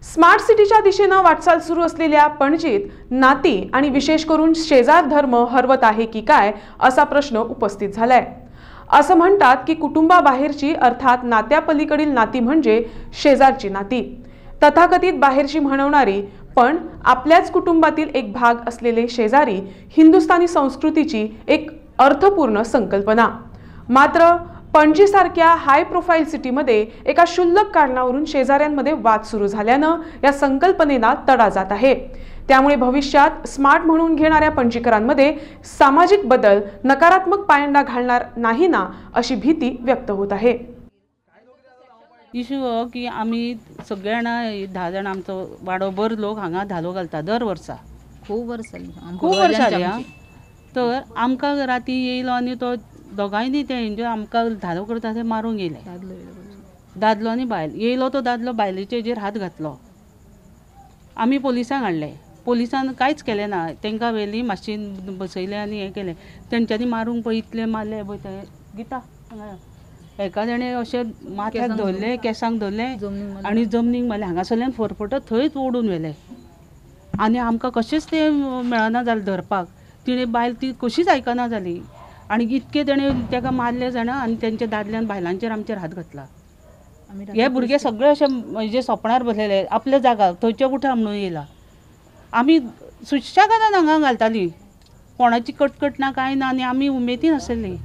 Smart सिटीच्या दिशेने वाटचाल सुरू असलेल्या पणजीत नाती आणि विशेष करून शेजार धर्म हरवत आहे की काय असा प्रश्न उपस्थित झालाय। असं म्हणतात की कुटुंबाबाहेरची अर्थात नात्यापलीकडील नाती म्हणजे शेजारची नाती, तथाकथित बाहेरची म्हणवणारी पण आपल्याच कुटुंबातील एक भाग असलेले शेजारी हिंदुस्थानी संस्कृतीची एक अर्थपूर्ण संकल्पना। मात्र पणजी सारख्या हाय प्रोफाईल सिटीमध्ये एका क्षुल्लक कारणावरून शेजाऱ्यांमध्ये वाद सुरू झाल्यानं या संकल्पनेला तडा जात आहे। त्यामुळे भविष्यात स्मार्ट म्हणून घेणाऱ्या पणजीकरांमध्ये सामाजिक बदल नकारात्मक पायंडा घालणार नाही ना अशी भीती व्यक्त होत आहे। इशू हो की आम्ही सगळे जाणां 10 जाण आमचो वाडोभर लोक हांगा धालो घालता दर वर्सा। खूब वर्सां जाली। तर आमकां राती येयलो आनी तो दोगांयनी ते आमकां धालो करता ते मारूंक येयले। दादलो आनी बायल येयलो तो दादलो बायलेचे हेजेर हात घातलो। आमी पोलिसांक हाडले, पोलिसान कांयच केलें ना, तांकां व्हेली मातशी बसयले आनी हें केलें। तेंच्यांनी मारूंक पळय इतले मारले पळय ते गिता एका जाणे अशें माथ्याक धरले, केसांक धरले आनी जमनीक मारले। हांगासरल्यान फरफटत थंयच ओडून व्हेले आनी आमकां कशेंच ते मेळना जालें धरपाक। तिणें बायल ती कशीच आयकना जाली आनी इतके तेणें ताका मारले जाणा आनी तेंच्या दादल्यान बायलांचेर आमचेर हात घातला। हे भुरगे सगळे अशे म्हणजे सपनार बसलेले आपल्या जागा थंयचे कुठे म्हणून येयला। आमी सुशेगाद हांगा घालताली, कोणाची कटकट ना कांय ना आनी आमी उमेदीन आसली।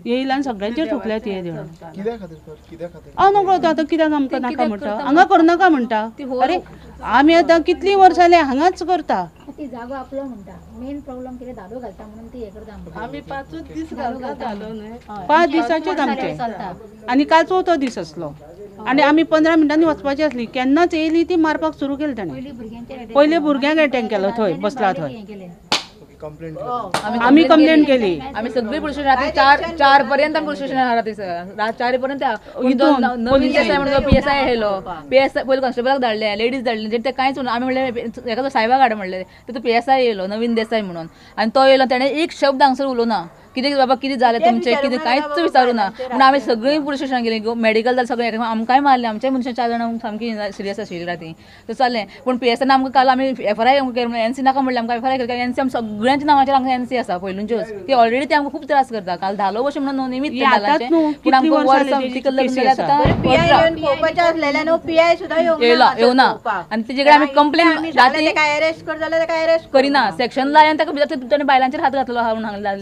येयला आनी सगळ्यांचेर थुकल्या ते नको आतां कित्याक आमकां नाका म्हणटा, हांगा करनाका म्हणटा। अरे आमी आतां कितलीं वर्सां जालीं हांगाच करता। ती जागो आपलो म्हणटा, मेन प्रॉब्लेम कितें धालो घालता म्हणून ती हे करता। आमी 5 दीस घालता धालो न्हय, 5 दिसाचेच आमचे आनी काल 4थो दीस आसलो आनी आमी 15 मिनटांनी वचपाची आसली। केन्नाच येयली ती मारपाक सुरू केली ताणें। पयलीं भुरग्यांक अटॅक केलो थंय बसला थंय। आम्ही कंप्लेंट केली। आम्ही सगळी पुलिस स्टेशन 4 पर्यंत पुलिस स्टेशन राहते सर 4 पर्यंत नवीन PSI येयलो, PSI पयलीं कॉन्स्टेबलाक धाडले, लेडीज धाडले, ते कांयच आमी म्हणलें एका सायबा गाड म्हणलें तो PSI येयलो नवीन देसाई म्हणून आनी तो येयलो ताणें एक शब्द हांगसर उलोवना कितें बाबा कितें जालें तुमचें कितें कांयच विचारूं ना म्हणून आमी सगळीं पुलीस स्टेशनाक गेलीं, मेडिकल जालें सगळें आमकांय मारलें, आमच्याय मनशां 4 जाणां सामकी सिरियस आशिल्लीं राती तर जालें। पूण PSI आमकां काल आमी FRI NC नाका म्हणलें, आमकां FRI केली NC आमच्या सगळ्यांच्या नांवाचेर आमकां NC आसा पयलूंच्योच, ती ऑलरेडी ती आमकां खूब त्रास करता। काल धालो अशें म्हणून निमित्त पूण आमकां वर्सां PI सुद्दां येवना आनी तेजे कडेन आमी कंप्लेंट करिना। सेक्शन लायन ताका बायलांचेर हात घातलो आहा म्हणून हांगा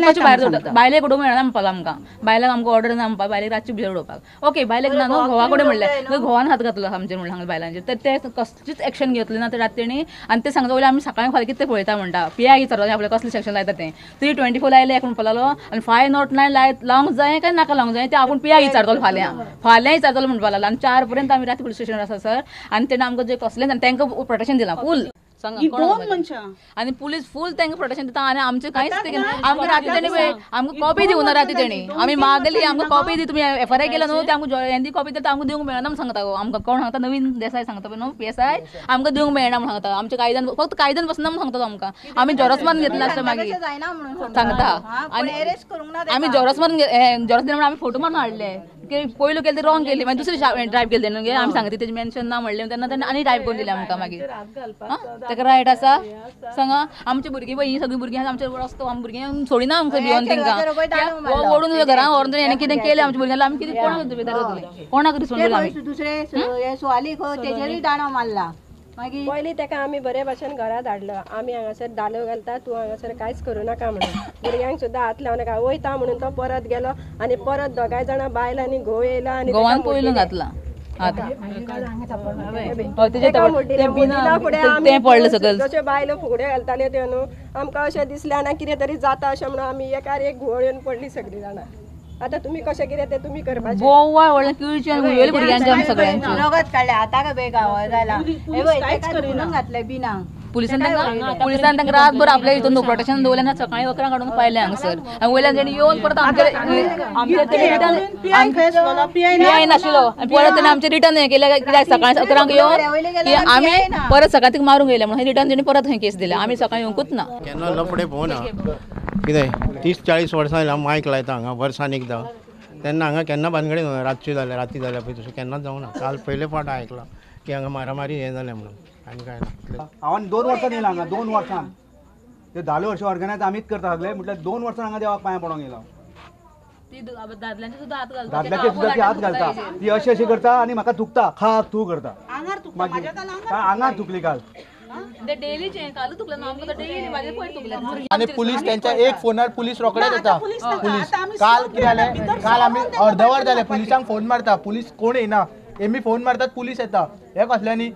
भायर बायलेक उडोवंक मेळना म्हणपाक आमकां, बायलांक आमकां ऑर्डर ना म्हणपाक, बायलेक रातची भितर उडोवपाक। ओके बायलेक ना न्हू घोवा कडेन म्हणलें घोवान हात घातलो आमचेर म्हणलें हांगा बायलांचेर, तर ते कसलीच एक्शन घेतली ना ते राती तेणी आनी ते सांगता वयले आमी सकाळीं फाल्यां कितें पळयता म्हणटा। PI विचारता आपलें कसलें सेक्शन लायता तें 324 लायलें एक म्हणपाक लागलो आनी 509 लावंक जाय काय नाका लावंक जाय तें आपूण PI विचारतलो फाल्यां विचारतलो म्हणपाक लागलो। आनी 4 पर्यंत आमी राती पुलीस स्टेशनार आसा सर आनी तेणें आमकां जे कसलें तांकां प्रोटेक्शन दिलां फूल आनी पुलीस फूल तांकां प्रोटेक्शन दिता आनी आमचें कांयच आमकां राती तेणी आमकां कॉपी दिवना राती तेणी आमी मागली आमकां कॉपी दी तुमी FRI केला न्हू ते आमकां हिंदी कॉपी दिता आमकां दिवंक मेळना म्हूण सांगता गो आमकां कोण सांगता नवीन देसाई सांगता पळय न्हू PSI आमकां दिवंक मेळना म्हूण सांगता। आमच्या कायद्यान फक्त कायद्यान बसना म्हूण सांगता आमकां, आमी जोरस मारून घेतला आसता मागीर सांगता आनी आमी जोरस मारून जोरस दिना म्हणून आमी फोटो मारून हाडले की पयलू केली ती रॉंग केली मागीर दुसरी ड्रायव केली न्हू आमी सांगता तेजें मेन्शन ना म्हणलें तेन्ना तेणें आनी ड्रायव करून दिलें आमकां मागीर ताका रायट आसा सांगा। आमची भुरगीं पळय ही सगळीं भुरगीं आमचे रस्तो आमी भुरगीं सोडिना आमकां भिवन तांकां ओडून घरा व्हरून हेणें कितें केलें आमच्या भुरग्यांना आमी कितें कोणाक बेजार जातलीं कोणाक रिस्पॉन्सिबल आमी दुसरे सुवालीक तेजेरूय दाणो मारला। पयलीं ताका आमी बरे भाशेन घरा धाडलो, आमी हांगासर धालो घालता तूं हांगासर कांयच करूं नाका म्हणून, भुरग्यांक सुद्दां हात लावं नाका वयता म्हणून तो परत गेलो आनी परत 2 जाणां बायलांनी घोव येयलो आनी गोवान पयलू घातला जशें बायलो फुगड्यो घालताल्यो त्यो न्हू आमकां अशें दिसलें आनी कितें तरी जाता अशें म्हणून आमी एकार एक घुंवळ येवन पडली सगळीं जाणां। आता तुम्ही कशें कितें तें तुमी करपाचें गोवा व्हडलें किळचें भुरग्यांचें आमी सगळ्यांचें नगद काडलें आतां बेगांव जाला हे घातलें बिनांक पुलिसान तांकां रातभर आपल्या हितून प्रोटेक्शन दवरलें आनी सकाळीं 11 काडून पायलें हांगासर आनी वयल्यान तेणी येवन परत आमचे पियाय नाशिल्लो आनी परत तेणी आमचे रिटर्न हें केलें कित्याक सकाळीं 11 येवन की आमी परत सकाळीं तिका मारूंक येयलें म्हणून रिटर्न तेणी परत थंय केस दिले आमी सकाळीं येवंकूच ना केन्ना लफडे पळोवना कितें 30-40 वर्सां जाल्यां मायक लायता हांगा वर्सान एकदां तेन्ना हांगा केन्ना भानगडी रातची जाल्या पळय तशें केन्नाच जावना काल पयले फावट आयकलां की हांगा मारामारी हें जालें म्हणून आनी काय ना हांवें 2 वर्सां येयला हांगा 2 वर्सां ते 10 वर्सां ऑर्गनायज आमीच करता सगळे म्हटल्यार 2 वर्सां हांगा देवाक पांयां पडोंक येयला दादल्यांचे सुद्धा हात घालता दादल्याचे सुद्धा ती हात घालता ती अशी करता आनी म्हाका थुकता खाक तू करता मागीर आंगार थुकली काल आणि पोलीस त्यांच्या एक फोनार पोलीस रोखडेच येता पोलीस काल कितें जालें काल आमी अर्धवर जाले पुलिसांक फोन मारता पुलीस कोण येना एमी फोन मारतात पुलीस येता हे कसल्यांनी